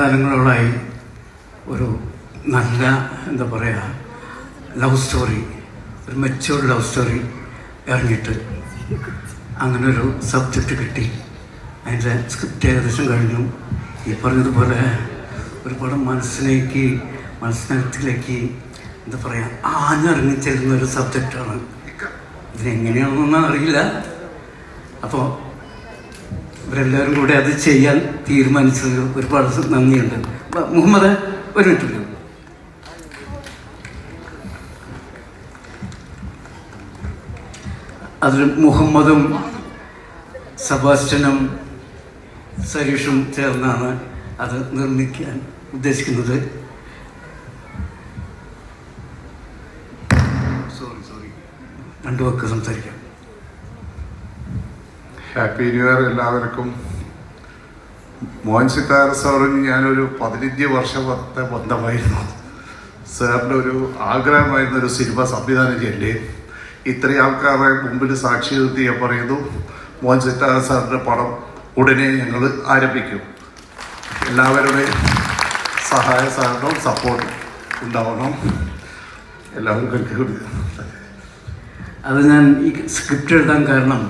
കാലങ്ങളോളായി ഒരു നല്ല എന്താ പറയുക ലവ് സ്റ്റോറി, ഒരു മെച്യൂർഡ് ലവ് സ്റ്റോറി ഇറങ്ങിയിട്ട് അങ്ങനെ ഒരു സബ്ജക്റ്റ് കിട്ടി. അതിൻ്റെ സ്ക്രിപ്റ്റ് ഏകദേശം കഴിഞ്ഞു. ഈ പറഞ്ഞതുപോലെ ഒരുപാട് മനസ്സിനകത്തിലേക്ക് എന്താ പറയുക ആഞ്ഞിറങ്ങി ചെല്ലുന്നൊരു സബ്ജക്റ്റാണ്. ഇതിനെങ്ങനെയാണെന്നൊന്നും അറിയില്ല. അപ്പോൾ ഇവരെല്ലാവരും കൂടെ അത് ചെയ്യാൻ തീരുമാനിച്ചത് ഒരുപാട് നന്ദിയുണ്ട്. മുഹമ്മദ് ഒരു മിനിറ്റ്. അതിൽ മുഹമ്മദും സെബാസ്റ്റ്യനും സരീഷും ചേർന്നാണ് അത് നിർമ്മിക്കാൻ ഉദ്ദേശിക്കുന്നത്. സോറി രണ്ടു വാക്ക് സംസാരിക്കാം. ഹാപ്പി ന്യൂ ഇയർ എല്ലാവർക്കും. മോഹൻ സിത്താര സാറിന് ഞാനൊരു 15 വർഷത്തെ ബന്ധമായിരുന്നു. സാറിൻ്റെ ഒരു ആഗ്രഹമായിരുന്ന ഒരു സിനിമ സംവിധാനം ചെയ്യണ്ടേ. ഇത്രയും ആൾക്കാരുടെ മുമ്പിൽ സാക്ഷി നിർത്തി ഞാൻ പറയുന്നു, മോഹൻ സിത്താര സാറിൻ്റെ പടം ഉടനെ ഞങ്ങൾ ആരംഭിക്കും. എല്ലാവരുടെയും സഹായ സഹകരണവും സപ്പോർട്ടും ഉണ്ടാവണം. എല്ലാവർക്കും അത് ഞാൻ ഈ സ്ക്രിപ്റ്റ് എഴുതാൻ കാരണം